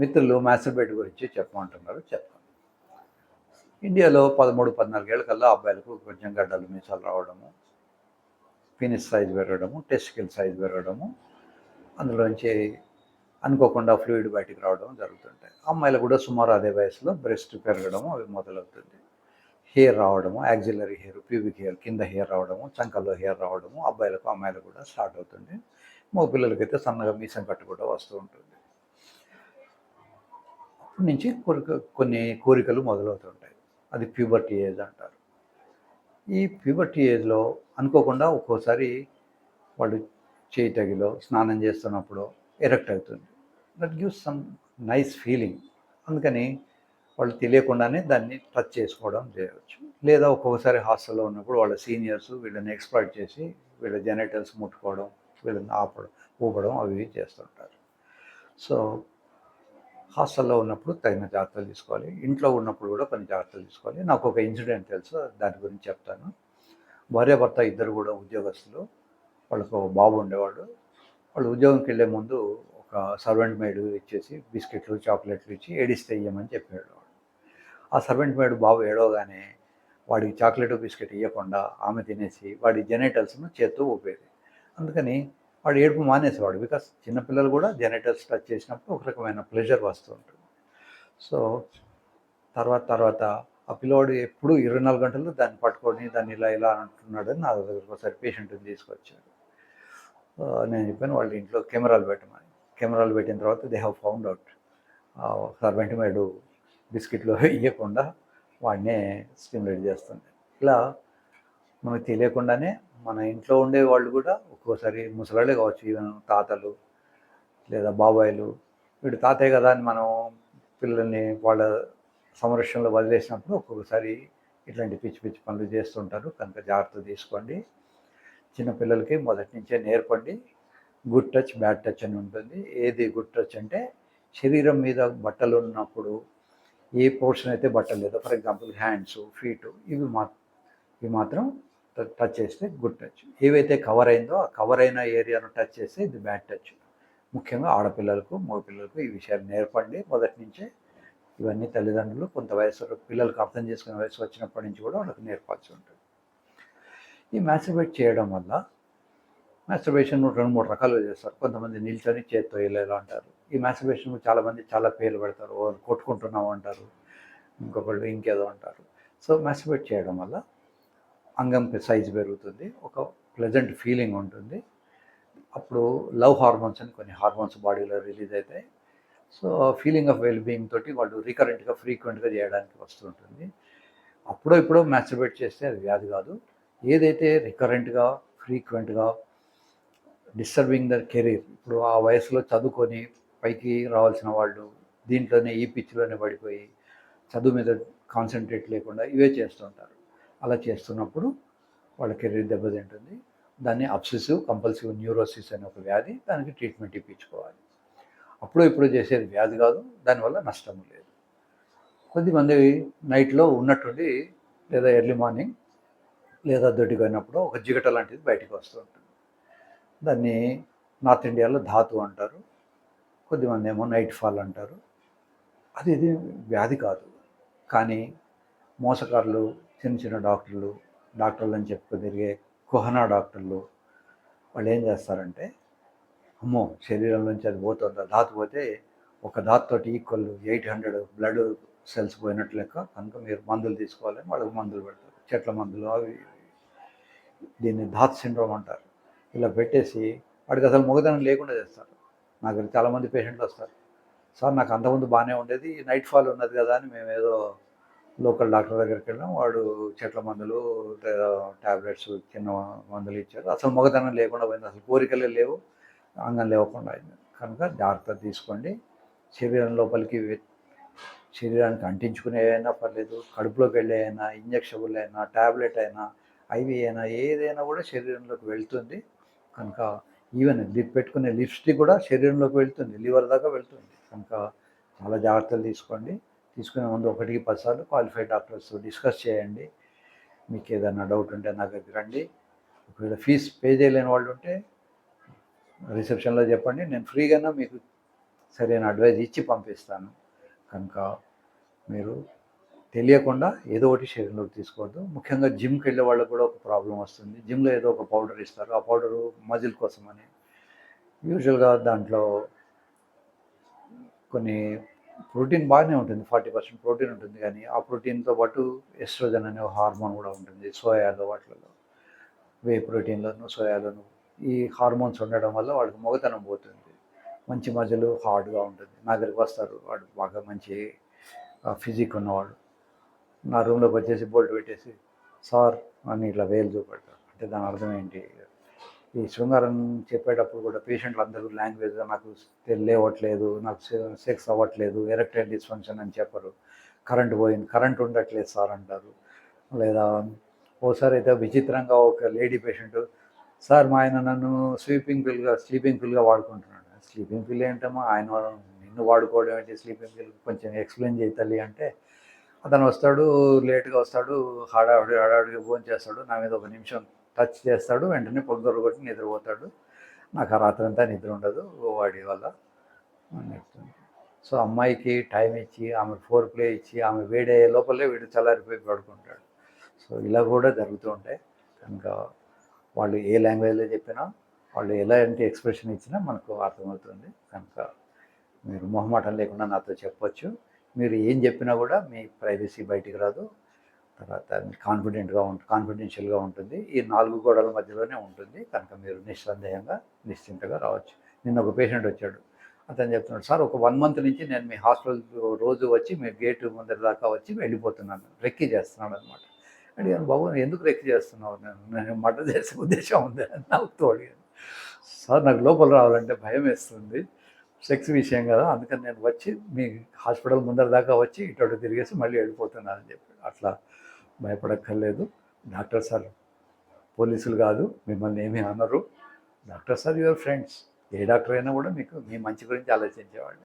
మిత్రులు మాస్టర్బేట్ గురించి చెప్పమంటున్నారు, చెప్తాను. ఇండియాలో 13, 14 ఏళ్ల కల్లా అబ్బాయిలకు కొంచెం గడ్డలు మీసాలు రావడము, పీనిస్ సైజ్ పెరగడము, టెస్టికల్ సైజ్ పెరగడము, అందులోంచి అనుకోకుండా ఫ్లూయిడ్ బయటికి రావడం జరుగుతుంటాయి. అమ్మాయిలు కూడా సుమారు అదే వయసులో బ్రెస్ట్ పెరగడము అవి మొదలవుతుంది. హెయిర్ రావడము, యాక్సిలరీ హెయిర్, ప్యూబిక్ హెయిర్, కింద హెయిర్ రావడము, చంకల్లో హెయిర్ రావడము అబ్బాయిలకు అమ్మాయిలకు కూడా స్టార్ట్ అవుతుంది. మగ పిల్లలకైతే సన్నగా మీసం కట్టు కూడా వస్తూ ఉంటుంది. అప్పటి నుంచి కొన్ని కోరికలు మొదలవుతుంటాయి. అది ప్యూబర్టీ ఏజ్ అంటారు. ఈ ప్యూబర్టీ ఏజ్లో అనుకోకుండా ఒక్కోసారి వాళ్ళు చేయి తగిలో స్నానం చేస్తున్నప్పుడు ఎరెక్ట్ అవుతుంది. That gives some nice feeling. అందుకని వాళ్ళు తెలియకుండానే దాన్ని టచ్ చేసుకోవడం చేయవచ్చు. లేదా ఒక్కొక్కసారి హాస్టల్లో ఉన్నప్పుడు వాళ్ళ సీనియర్స్ వీళ్ళని ఎక్స్‌ప్లాయిట్ చేసి వీళ్ళ జెనిటల్స్ ముట్టుకోవడం, వీళ్ళని ఊపడం అవి చేస్తుంటారు. సో హాస్టల్లో ఉన్నప్పుడు తగిన జాగ్రత్తలు తీసుకోవాలి. ఇంట్లో ఉన్నప్పుడు కూడా కొన్ని జాగ్రత్తలు తీసుకోవాలి. నాకు ఒక ఇన్సిడెంట్ తెలుసు, దాని గురించి చెప్తాను. భార్యాభర్త ఇద్దరు కూడా ఉద్యోగస్తులు. వాళ్ళకు ఒక బాబు ఉండేవాడు. వాళ్ళు ఉద్యోగంకి వెళ్ళే ముందు ఒక సర్వెంట్ మెయిడ్ ఇచ్చేసి బిస్కెట్లు, చాక్లెట్లు ఇచ్చి ఏడిస్తే ఇయ్యమని చెప్పాడు. ఆ సర్వెంట్ మెయిడ్ బాబు ఏడవగానే వాడికి చాక్లెట్, బిస్కెట్ ఇవ్వకుండా ఆమె తినేసి వాడి జెనిటల్స్ను చేత్తో ఊపేది. అందుకని వాడు ఏడుపు మానేసేవాడు. బికాస్ చిన్నపిల్లలు కూడా జెనిటల్స్ టచ్ చేసినప్పుడు ఒక రకమైన ప్లెజర్ వస్తూ ఉంటుంది. సో తర్వాత ఆ పిల్లవాడు ఎప్పుడు 24 గంటలు దాన్ని పట్టుకొని దాన్ని ఇలా అంటున్నాడని నా దగ్గరకు ఒకసారి పేషెంట్ని తీసుకొచ్చాడు. నేను చెప్పాను వాళ్ళ ఇంట్లో కెమెరాలు పెట్టమని. కెమెరాలు పెట్టిన తర్వాత they have found out servant made బిస్కెట్లు ఇవ్వకుండా వాడినే స్టిమ్యులేట్ చేస్తుంది. ఇలా మనకు తెలియకుండానే మన ఇంట్లో ఉండే వాళ్ళు కూడా ఒక్కోసారి ముసలాళ్ళే కావచ్చు, ఈవెన్ తాతలు లేదా బాబాయిలు, వీడు తాతయ్య కదా అని మనం పిల్లల్ని వాళ్ళ సంరక్షణలో వదిలేసినప్పుడు ఒక్కొక్కసారి ఇట్లాంటి పిచ్చి పిచ్చి పనులు చేస్తుంటారు. కనుక జాగ్రత్త తీసుకోండి. చిన్నపిల్లలకి మొదటి నుంచే నేర్పండి. గుడ్ టచ్, బ్యాడ్ టచ్ అని ఉంటుంది. ఏది గుడ్ టచ్ అంటే శరీరం మీద బట్టలు ఉన్నప్పుడు ఏ పోర్షన్ అయితే బట్టలు లేదో, ఫర్ ఎగ్జాంపుల్ హ్యాండ్స్, ఫీటు, ఇవి మాత్రం టచ్ చేస్తే గుడ్ టచ్. ఏవైతే కవర్ అయిందో ఆ కవర్ అయిన ఏరియాను టచ్ చేస్తే ఇది బ్యాడ్ టచ్. ముఖ్యంగా ఆడపిల్లలకు, మగపిల్లలకు ఈ విషయాలు నేర్పండి మొదటి నుంచే. ఇవన్నీ తల్లిదండ్రులు కొంత వయసు పిల్లలకు అర్థం చేసుకునే వయసు వచ్చినప్పటి నుంచి కూడా వాళ్ళకి నేర్పాల్సి ఉంటుంది. ఈ మాస్టర్బేట్ చేయడం వల్ల మాస్టర్బేషన్ 2-3 రకాలుగా చేస్తారు. కొంతమంది నిల్చొని చేత్తో ఇలా అంటారు. ఈ మాస్టర్బేషన్ చాలామంది చాలా పేర్లు పెడతారు. కొట్టుకుంటున్నాం అంటారు, ఇంకొకళ్ళు ఇంకేదో అంటారు. సో మాస్టర్బేట్ చేయడం వల్ల అంగం సైజు పెరుగుతుంది, ఒక ప్లెజెంట్ ఫీలింగ్ ఉంటుంది. అప్పుడు లవ్ హార్మోన్స్ అని కొన్ని హార్మోన్స్ బాడీలో రిలీజ్ అవుతాయి. So feeling of well being తోటి వాళ్ళు రికరెంట్గా ఫ్రీక్వెంట్గా చేయడానికి వస్తుంటుంది. అప్పుడో ఇప్పుడో మాస్టర్బేట్ చేస్తే అది వ్యాధి కాదు. ఏదైతే రికరెంట్గా ఫ్రీక్వెంట్గా డిస్టర్బింగ్ ద కెరీర్, ఇప్పుడు ఆ వయసులో చదువుకొని పైకి రావాల్సిన వాళ్ళు దీంట్లోనే ఈ పిచ్చిలోనే పడిపోయి చదువు మీద కాన్సన్ట్రేట్ లేకుండా ఇవే చేస్తుంటారు. అలా చేస్తున్నప్పుడు వాళ్ళ కెరీర్ దెబ్బతింటుంది. దాన్ని అబ్సెసివ్ కంపల్సివ్ న్యూరోసిస్ అనే ఒక వ్యాధి, దానికి ట్రీట్మెంట్ ఇప్పించుకోవాలి. అప్పుడు ఇప్పుడు చేసేది వ్యాధి కాదు, దానివల్ల నష్టం లేదు. కొద్దిమంది నైట్లో ఉన్నట్టుండి లేదా ఎర్లీ మార్నింగ్ లేదా దొడ్డికి పోయినప్పుడు ఒక జిగట లాంటిది బయటికి వస్తూ ఉంటుంది. దాన్ని నార్త్ ఇండియాలో ధాతు అంటారు, కొద్దిమంది ఏమో నైట్ ఫాల్ అంటారు. ఇది వ్యాధి కాదు. కానీ మోసకారులు, చిన్న చిన్న డాక్టర్లు అని చెప్పుకు తిరిగే కుహనా డాక్టర్లు వాళ్ళు ఏం చేస్తారంటే, అమ్మో శరీరంలోంచి అది పోతుందా, ధాతు పోతే ఒక ధాతుతోటి ఈక్వల్ 800 బ్లడ్ సెల్స్ పోయినట్టు లెక్క, కనుక మీరు మందులు తీసుకోవాలని వాళ్ళకి మందులు పెడతారు, చెట్ల మందులు అవి. దీన్ని ధాత్ సిండ్రోమ్ అంటారు. ఇలా పెట్టేసి వాడికి అసలు మొగతనం లేకుండా చేస్తారు. నాకు చాలామంది పేషెంట్లు వస్తారు, సార్ నాకు అంతకుముందు బాగానే ఉండేది, నైట్ ఫాల్ ఉన్నది కదా అని మేము ఏదో లోకల్ డాక్టర్ దగ్గరికి వెళ్ళాం, వాడు చెట్ల మందులు లేదా ట్యాబ్లెట్స్ చిన్న మందులు ఇచ్చారు, అసలు మొగతనం లేకుండా పోయింది, అసలు కోరికలే లేవు, అంగం లేకుండా అయింది. కనుక జాగ్రత్త తీసుకోండి. శరీరం లోపలికి శరీరానికి అంటించుకునే అయినా పర్లేదు, కడుపులోకి వెళ్ళే అయినా, ఇంజక్షబుల్ అయినా, ట్యాబ్లెట్ అయినా, ఐవి అయినా, ఏదైనా కూడా శరీరంలోకి వెళ్తుంది. కనుక ఈవెన్ పెట్టుకునే లిప్స్టిక్ కూడా శరీరంలోకి వెళ్తుంది, లివర్ దాకా వెళ్తుంది. కనుక చాలా జాగ్రత్తలు తీసుకోండి. తీసుకునే ముందు 1కి 10 సార్లు క్వాలిఫైడ్ డాక్టర్స్తో డిస్కస్ చేయండి. మీకు ఏదైనా డౌట్ ఉంటే నా దగ్గరికి రండి. ఒకవేళ ఫీజు పే చేయలేని వాళ్ళు ఉంటే రిసెప్షన్లో చెప్పండి, నేను ఫ్రీగానే మీకు సరైన అడ్వైజ్ ఇచ్చి పంపిస్తాను. కనుక మీరు తెలియకుండా ఏదో ఒకటి శరీరంలోకి తీసుకోవద్దు. ముఖ్యంగా జిమ్‌కి వెళ్ళే వాళ్ళకి కూడా ఒక ప్రాబ్లం వస్తుంది. జిమ్‌లో ఏదో ఒక పౌడర్ ఇస్తారు. ఆ పౌడరు మజిల్ కోసమని. యూజువల్‌గా దాంట్లో కొన్ని ప్రోటీన్ బాగానే ఉంటుంది. 40% ప్రోటీన్ ఉంటుంది. కానీ ఆ ప్రోటీన్‌తో పాటు ఎస్ట్రోజన్ అనే హార్మోన్ కూడా ఉంటుంది. సోయాలో వాటిలలో, వే ప్రోటీన్‌లోను, సోయాలోను ఈ హార్మోన్స్ ఉండడం వల్ల వాడికి మగతనం పోతుంది. మంచి మజిల్ హార్డ్‌గా ఉంటుంది. నా దగ్గరికి వస్తారు. వాడు బాగా మంచి ఫిజిక్ ఉన్నవాడు. నా రూమ్‌లోకి వచ్చేసి బోల్ట్ పెట్టేసి, "సార్" అని ఇట్లా వేలు చూపెడతారు. అంటే దాని అర్థం ఏంటి? ఈ శృంగారం చెప్పేటప్పుడు కూడా పేషెంట్లు అందరూ లాంగ్వేజ్‌గా నాకు లేవట్లేదు, నాకు సెక్స్ అవ్వట్లేదు, ఎరెక్టైల్ డిస్ఫంక్షన్ అని చెప్పరు. కరెంట్ పోయింది, కరెంట్ ఉండట్లేదు సార్ అంటారు. లేదా ఓసారి అయితే విచిత్రంగా ఒక లేడీ పేషెంట్, "సార్ మా ఆయన నన్ను స్లీపింగ్ పిల్‌గా వాడుకుంటున్నాడు." స్లీపింగ్ పిల్ ఏంటమ్మా? ఆయన నిన్ను వాడుకోవడం ఏంటి? స్లీపింగ్ పిల్ కొంచెం ఎక్స్‌ప్లెయిన్ చేయి తల్లి అంటే, అతను వస్తాడు, లేట్‌గా వస్తాడు, హడావిడిగా భోంచేస్తాడు. నా మీద ఒక నిమిషం టచ్ చేస్తాడు, వెంటనే పొద్దున కొట్టి నిద్రపోతాడు. నాకు ఆ రాత్రంతా నిద్ర ఉండదు వాడి వల్ల అని చెప్తుంది. సో అమ్మాయికి టైం ఇచ్చి, ఆమె ఫోర్ ప్లే ఇచ్చి, ఆమె వేడయ్యే లోపలే వీడు చల్లారిపోయి పడుకుంటాడు. సో ఇలా కూడా జరుగుతూ ఉంటాయి. కనుక వాళ్ళు ఏ లాంగ్వేజ్లో చెప్పినా, వాళ్ళు ఎలాంటి ఎక్స్ప్రెషన్ ఇచ్చినా మనకు అర్థమవుతుంది. కనుక మీరు మొహమాటం లేకుండా నాతో చెప్పొచ్చు. మీరు ఏం చెప్పినా కూడా మీ ప్రైవసీ బయటికి రాదు. తర్వాత కాన్ఫిడెన్షియల్గా ఉంటుంది. ఈ 4 గోడల మధ్యలోనే ఉంటుంది. కనుక మీరు నిస్సందేహంగా, నిశ్చింతగా రావచ్చు. నిన్న ఒక పేషెంట్ వచ్చాడు. అతను చెప్తున్నాడు, "సార్ ఒక 1 మంత్ నుంచి నేను మీ హాస్పిటల్ రోజు వచ్చి మీ గేటు ముందర దాకా వచ్చి వెళ్ళిపోతున్నాను." రెక్కి చేస్తున్నాడు అనమాట. అడిగాను, "బాబు ఎందుకు రెక్కి చేస్తున్నావు? నేను మర్డర్ చేసే ఉద్దేశం ఉంది" అని నవ్వుతూ అడిగాను. "సార్ నాకు లోపల రావాలంటే భయం వేస్తుంది. సెక్స్ విషయం కదా, అందుకని నేను వచ్చి మీ హాస్పిటల్ ముందర దాకా వచ్చి ఇటు అటు తిరిగేసి మళ్ళీ వెళ్ళిపోతున్నాను" అని చెప్పి. అట్లా భయపడక్కర్లేదు. డాక్టర్ సార్ పోలీసులు కాదు, మిమ్మల్ని ఏమీ అనరు. Doctor sir your friends. A doctor అయినా కూడా మీకు మీ మంచి గురించి ఆలోచించేవాళ్ళు.